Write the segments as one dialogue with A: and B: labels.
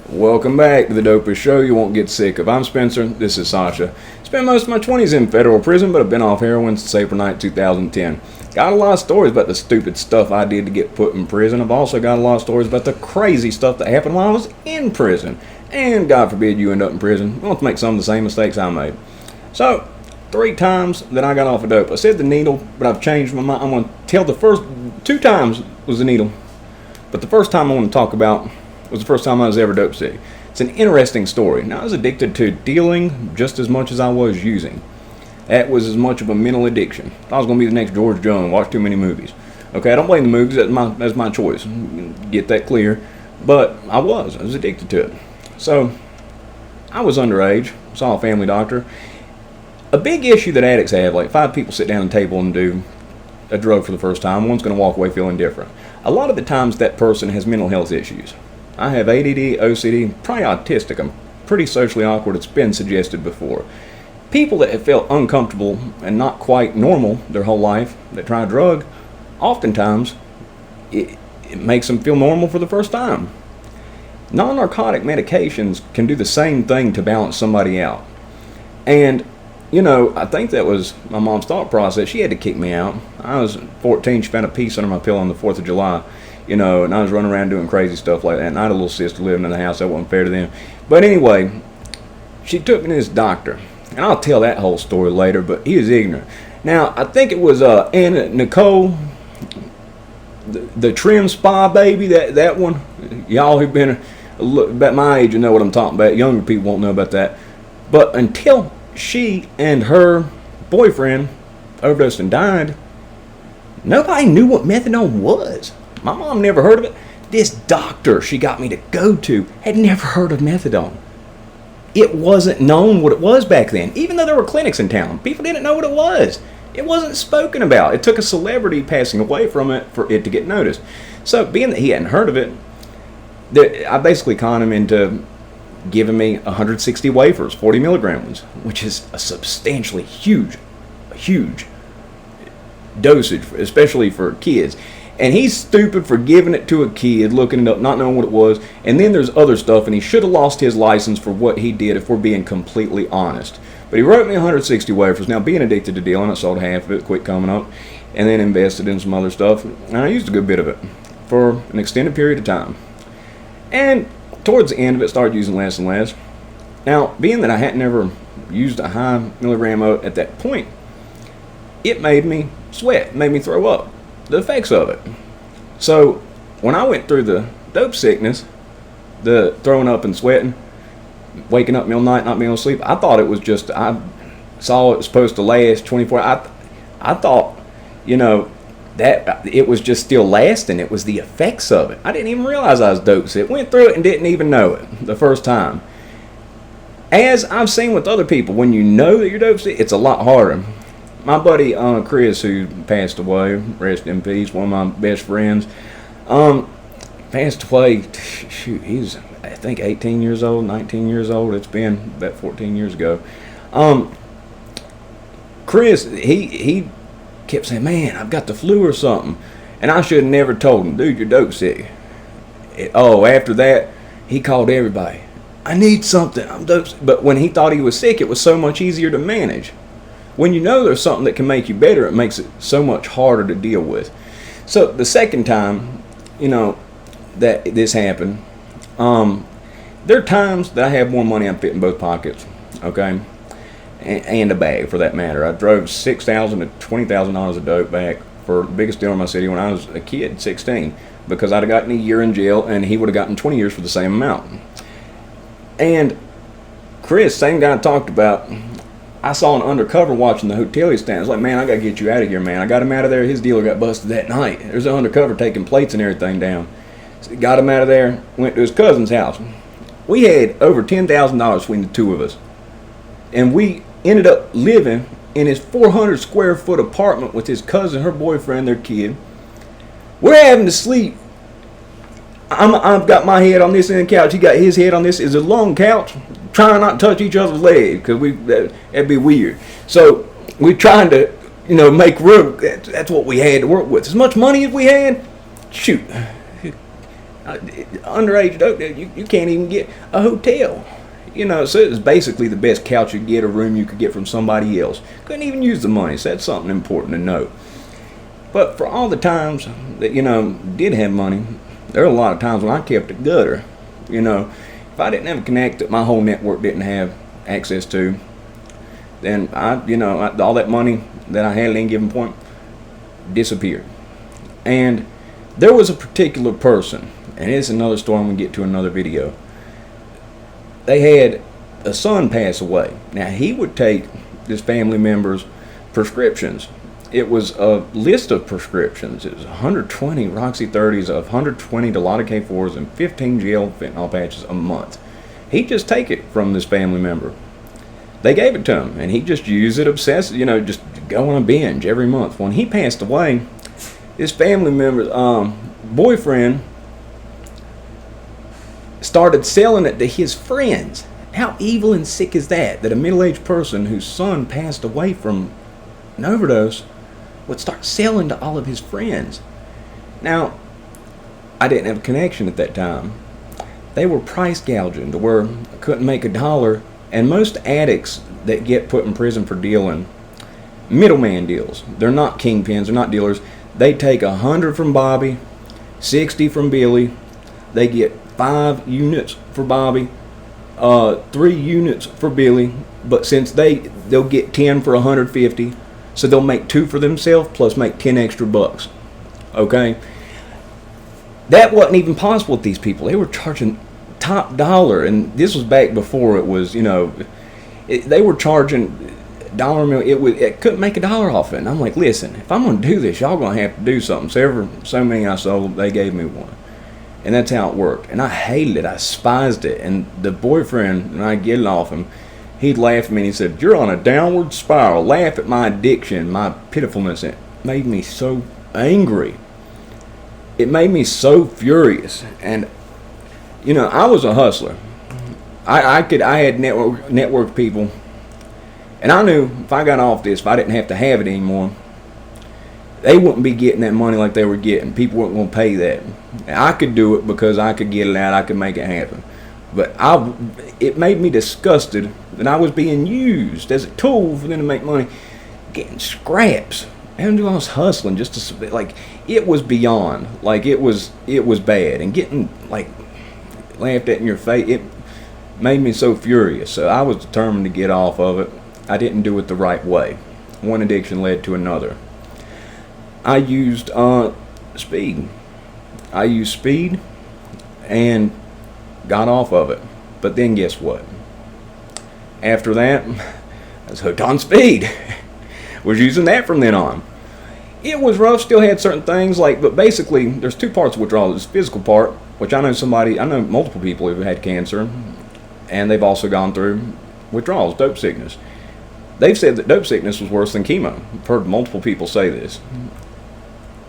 A: Welcome back to the dopest show you won't get sick of. I'm Spencer. This is Sasha. Spent most of my 20s in federal prison, but I've been off heroin since April 9, 2010. Got a lot of stories about the stupid stuff I did to get put in prison. I've also got a lot of stories about the crazy stuff that happened while I was in prison. And God forbid you end up in prison. I want to make some of the same mistakes I made. So, 3 times that I got off of dope. I said the needle, but I've changed my mind. I'm going to tell the first 2 times was the needle. But the first time I want to talk about was the first time I was ever dope sick. It's an interesting story. Now, I was addicted to dealing just as much as I was using. That was as much of a mental addiction. I was going to be the next George Jones, watch too many movies. Okay, I don't blame the movies, that's my choice. Get that clear. But I was addicted to it. So, I was underage, saw a family doctor. A big issue that addicts have, like 5 people sit down at a table and do a drug for the first time, one's going to walk away feeling different. A lot of the times that person has mental health issues. I have ADD, OCD, probably autistic. I'm pretty socially awkward. It's been suggested before. People that have felt uncomfortable and not quite normal their whole life that try a drug, oftentimes it makes them feel normal for the first time. Non-narcotic medications can do the same thing to balance somebody out. And, you know, I think that was my mom's thought process. She had to kick me out. I was 14. She found a piece under my pillow on the 4th of July. You know, and I was running around doing crazy stuff like that. And I had a little sister living in the house. That wasn't fair to them. But anyway, she took me to this doctor. And I'll tell that whole story later, but he was ignorant. Now, I think it was Anna Nicole, the Trim Spa baby, that one. Y'all who've been about my age, you know what I'm talking about. Younger people won't know about that. But until she and her boyfriend overdosed and died, nobody knew what methadone was. My mom never heard of it. This doctor she got me to go to had never heard of methadone. It wasn't known what it was back then. Even though there were clinics in town, people didn't know what it was. It wasn't spoken about. It took a celebrity passing away from it for it to get noticed. So being that he hadn't heard of it, I basically conned him into giving me 160 wafers, 40 milligram ones, which is a substantially huge dosage, especially for kids. And he's stupid for giving it to a kid, looking it up, not knowing what it was. And then there's other stuff, and he should have lost his license for what he did if we're being completely honest. But he wrote me 160 wafers. Now, being addicted to dealing, I sold half of it, quit coming up, and then invested in some other stuff. And I used a good bit of it for an extended period of time. And towards the end of it, started using less and less. Now, being that I hadn't ever used a high milligram at that point, it made me sweat, made me throw up. The effects of it. So when I went through the dope sickness, the throwing up and sweating, waking up middle of the night, not being able to sleep, I thought it was just, I saw it was supposed to last 24 hours. I thought, you know, that it was just still lasting. It was the effects of it. I didn't even realize I was dope sick. Went through it and didn't even know it the first time. As I've seen with other people, when you know that you're dope sick, it's a lot harder. My buddy Chris, who passed away, rest in peace, one of my best friends, passed away. Shoot, he's I think 18 years old, 19 years old. It's been about 14 years ago. Chris, he kept saying, "Man, I've got the flu or something," and I should have never told him, "Dude, you're dope sick." After that, he called everybody. "I need something. I'm dope sick." But when he thought he was sick, it was so much easier to manage. When you know there's something that can make you better, it makes it so much harder to deal with. So the second time, you know, that this happened, there are times that I have more money I'm fitting both pockets, okay, and a bag for that matter. I drove $6,000 to $20,000 of dope back for the biggest dealer in my city when I was a kid, 16, because I'd have gotten a year in jail and he would have gotten 20 years for the same amount. And Chris, same guy I talked about, I saw an undercover watching the hotel he stayed. I was like, "Man, I got to get you out of here, man." I got him out of there. His dealer got busted that night. There's an undercover taking plates and everything down. So got him out of there, went to his cousin's house. We had over $10,000 between the two of us. And we ended up living in his 400 square foot apartment with his cousin, her boyfriend, their kid. We're having to sleep. I've got my head on this end of the couch. He got his head on this. It's a long couch. Trying not to touch each other's legs because that'd be weird. So we're trying to, you know, make room. That's what we had to work with. As much money as we had, shoot, Underage dope dealer, you can't even get a hotel. So it was basically the best couch you could get, a room you could get from somebody else. Couldn't even use the money, so that's something important to note. But for all the times that, did have money, there were a lot of times when I kept it gutter. If I didn't have a connect that my whole network didn't have access to, then all that money that I had at any given point disappeared. And there was a particular person, and it's another story I'm going to get to in another video. They had a son pass away. Now, he would take this family member's prescriptions. It was a list of prescriptions. It was 120 Roxy 30s, 120 Dilaudid K4s, and 15 gel fentanyl patches a month. He'd just take it from this family member. They gave it to him, and he just used it obsessively, just go on a binge every month. When he passed away, this family member's boyfriend started selling it to his friends. How evil and sick is that? That a middle-aged person whose son passed away from an overdose would start selling to all of his friends. Now, I didn't have a connection at that time. They were price gouging to where I couldn't make $1. And most addicts that get put in prison for dealing, middleman deals. They're not kingpins, they're not dealers. They take 100 from Bobby, 60 from Billy. They get 5 units for Bobby, 3 units for Billy. But since they'll get 10 for 150, so they'll make 2 for themselves plus make 10 extra bucks. Okay? That wasn't even possible with these people. They were charging top dollar, and this was back before it was, they were charging $1 it couldn't make $1 off it. And I'm like, listen, if I'm going to do this, y'all going to have to do something. So many I sold, they gave me one. And that's how it worked. And I hated it. I despised it. And the boyfriend, and I get it off him, he'd laugh at me and he said, you're on a downward spiral. Laugh at my addiction, my pitifulness. It made me so angry. It made me so furious. And, I was a hustler. I had network people. And I knew if I got off this, if I didn't have to have it anymore, they wouldn't be getting that money like they were getting. People weren't going to pay that. I could do it because I could get it out. I could make it happen. But it made me disgusted that I was being used as a tool for them to make money, getting scraps. And I was hustling just to, it was beyond. It was bad. And getting, laughed at in your face, it made me so furious. So I was determined to get off of it. I didn't do it the right way. One addiction led to another. I used speed. I used speed and got off of it. But then guess what? After that, I was hooked on speed. Was using that from then on. It was rough, still had certain things, but basically there's 2 parts of withdrawal. There's the physical part, which I know multiple people who've had cancer, and they've also gone through withdrawals, dope sickness. They've said that dope sickness was worse than chemo. I've heard multiple people say this.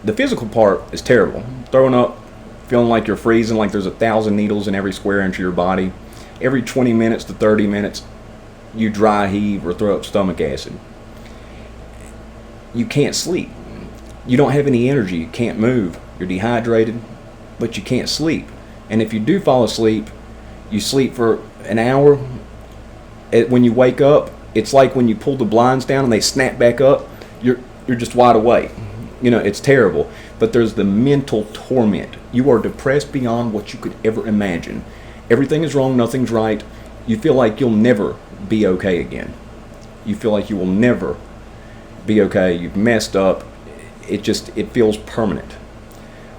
A: The physical part is terrible. Throwing up, feeling like you're freezing, like there's 1,000 needles in every square inch of your body. Every 20 minutes to 30 minutes, you dry heave or throw up stomach acid. You can't sleep. You don't have any energy. You can't move. You're dehydrated, but you can't sleep. And if you do fall asleep, you sleep for an hour. When you wake up, it's like when you pull the blinds down and they snap back up, you're just wide awake. It's terrible. But there's the mental torment. You are depressed beyond what you could ever imagine. Everything is wrong, nothing's right. You feel like you'll never be okay again. You feel like you will never be okay. You've messed up. It feels permanent.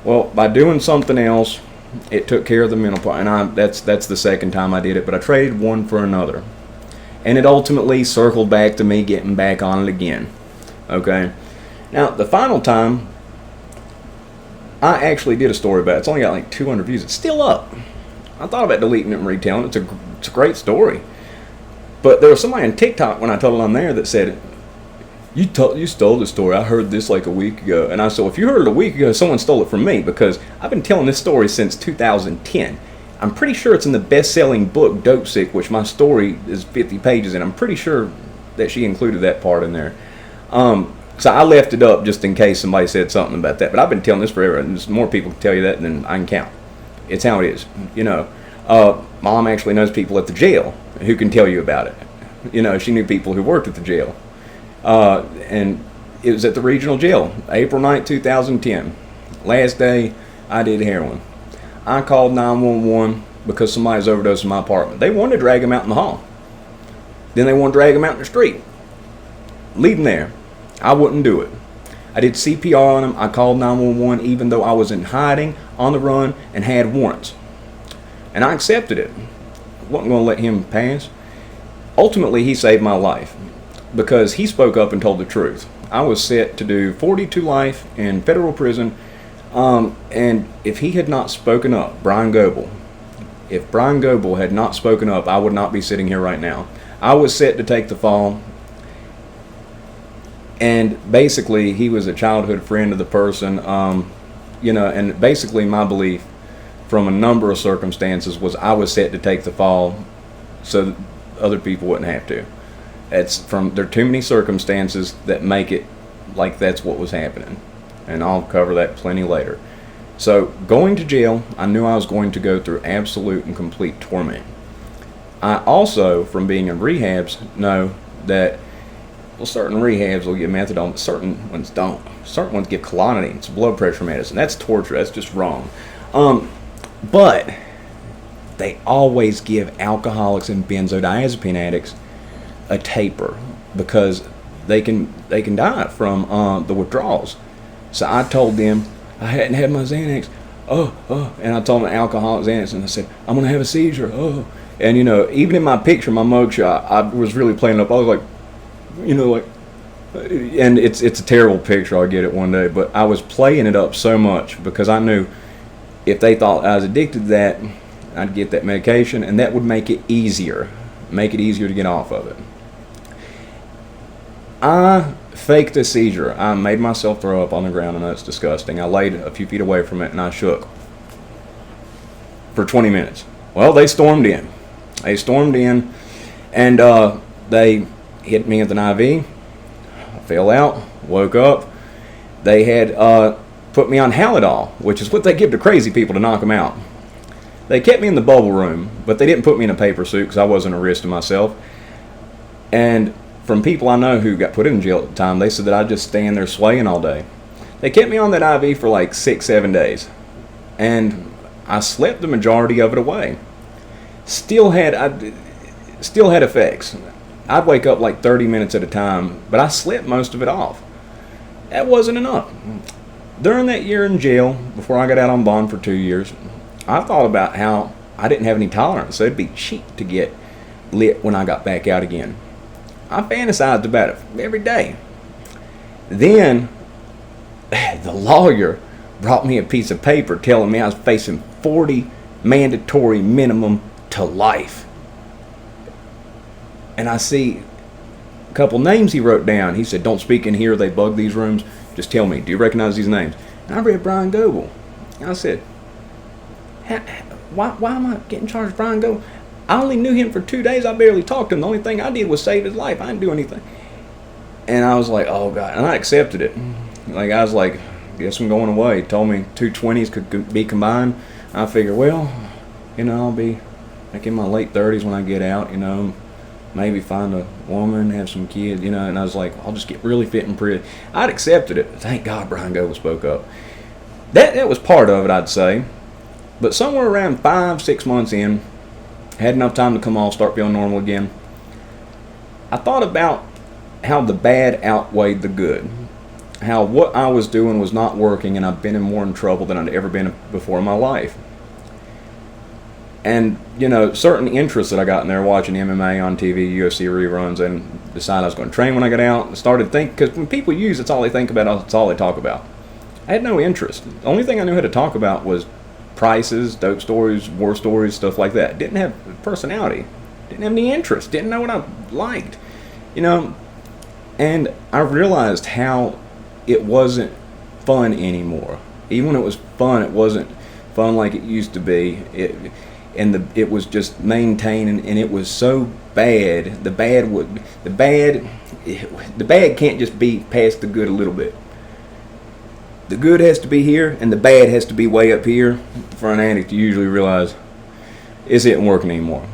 A: Well, by doing something else, it took care of the mental part. And that's the second time I did it, but I traded one for another. And it ultimately circled back to me getting back on it again. Okay? Now, the final time, I actually did a story about it. It's only got 200 views. It's still up. I thought about deleting it and retelling it. It's a great story. But there was somebody on TikTok when I told it on there that said, you stole the story. I heard this a week ago. And I said, well, if you heard it a week ago, someone stole it from me, because I've been telling this story since 2010. I'm pretty sure it's in the best-selling book, Dope Sick, which my story is 50 pages, and I'm pretty sure that she included that part in there. So I left it up just in case somebody said something about that. But I've been telling this forever, and there's more people can tell you that than I can count. It's how it is. Mom actually knows people at the jail who can tell you about it. She knew people who worked at the jail. And it was at the regional jail, April 9th, 2010. Last day I did heroin. I called 911 because somebody's overdosed in my apartment. They wanted to drag him out in the hall. Then they wanted to drag him out in the street. Leave him there. I wouldn't do it. I did CPR on him. I called 911 even though I was in hiding, on the run, and had warrants. And I accepted it. Wasn't going to let him pass. Ultimately, he saved my life because he spoke up and told the truth. I was set to do 42 life in federal prison. And if he had not spoken up, if Brian Goebel had not spoken up, I would not be sitting here right now. I was set to take the fall. And basically, he was a childhood friend of the person, and basically my belief from a number of circumstances was I was set to take the fall so that other people wouldn't have to. There are too many circumstances that make it like that's what was happening. And I'll cover that plenty later. So, going to jail, I knew I was going to go through absolute and complete torment. I also, from being in rehabs, know that certain rehabs will give methadone, but certain ones don't. Certain ones give Klonidine. It's blood pressure medicine. That's torture. That's just wrong. But they always give alcoholics and benzodiazepine addicts a taper because they can die from the withdrawals. So I told them I hadn't had my Xanax. And I told them alcoholic Xanax, and I said, I'm going to have a seizure. And, even in my picture, my mugshot, I was really playing up. I was like, and it's a terrible picture. I'll get it one day. But I was playing it up so much because I knew if they thought I was addicted to that, I'd get that medication, and that would make it easier to get off of it. I faked a seizure. I made myself throw up on the ground. I know it's disgusting. I laid a few feet away from it and I shook for 20 minutes. Well, they stormed in. And they hit me with an IV. I fell out, woke up. They had put me on Halidol, which is what they give to crazy people to knock them out. They kept me in the bubble room, but they didn't put me in a paper suit because I wasn't a risk to myself. And from people I know who got put in jail at the time, they said that I'd just stand there swaying all day. They kept me on that IV for like 6-7 days. And I slept the majority of it away. Still had effects. I'd wake up like 30 minutes at a time, but I slept most of it off. That wasn't enough. During that year in jail, before I got out on bond for 2 years, I thought about how I didn't have any tolerance, so it'd be cheap to get lit when I got back out again. I fantasized about it every day. Then, the lawyer brought me a piece of paper telling me I was facing 40 mandatory minimum to life. And I see a couple names he wrote down. He said, don't speak in here, they bug these rooms. Just tell me, do you recognize these names? And I read Brian Goebel. And I said, why am I getting charged with Brian Goebel? I only knew him for 2 days. I barely talked to him. The only thing I did was save his life. I didn't do anything. And I was like, oh, God. And I accepted it. Like, I was like, guess I'm going away. He told me 2 20s could be combined. I figured, well, I'll be like in my late 30s when I get out, maybe find a woman, have some kids, and I was like, I'll just get really fit and pretty. I'd accepted it. Thank God Brian Goebel spoke up. That was part of it, I'd say. But somewhere around 5-6 months in, had enough time to come off, start feeling normal again. I thought about how the bad outweighed the good. How what I was doing was not working, and I've been in more trouble than I'd ever been before in my life. And, certain interests that I got in there, watching MMA on TV, UFC reruns, and decided I was going to train when I got out, and started thinking, because when people use, it's all they think about, it's all they talk about. I had no interest. The only thing I knew how to talk about was prices, dope stories, war stories, stuff like that. Didn't have personality. Didn't have any interest. Didn't know what I liked. And I realized how it wasn't fun anymore. Even when it was fun, it wasn't fun like it used to be. It was just maintaining, and it was so bad. The bad can't just be past the good a little bit. The good has to be here, and the bad has to be way up here for an addict to usually realize it isn't working anymore.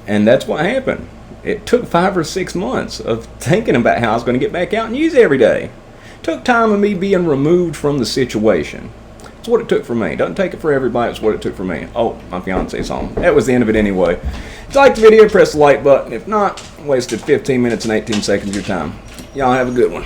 A: And that's what happened. It took 5 or 6 months of thinking about how I was going to get back out and use it every day. It took time of me being removed from the situation. That's what it took for me. Doesn't take it for everybody. It's what it took for me. Oh, my fiance's home. That was the end of it anyway. If you liked the video, press the like button. If not, wasted 15 minutes and 18 seconds of your time. Y'all have a good one.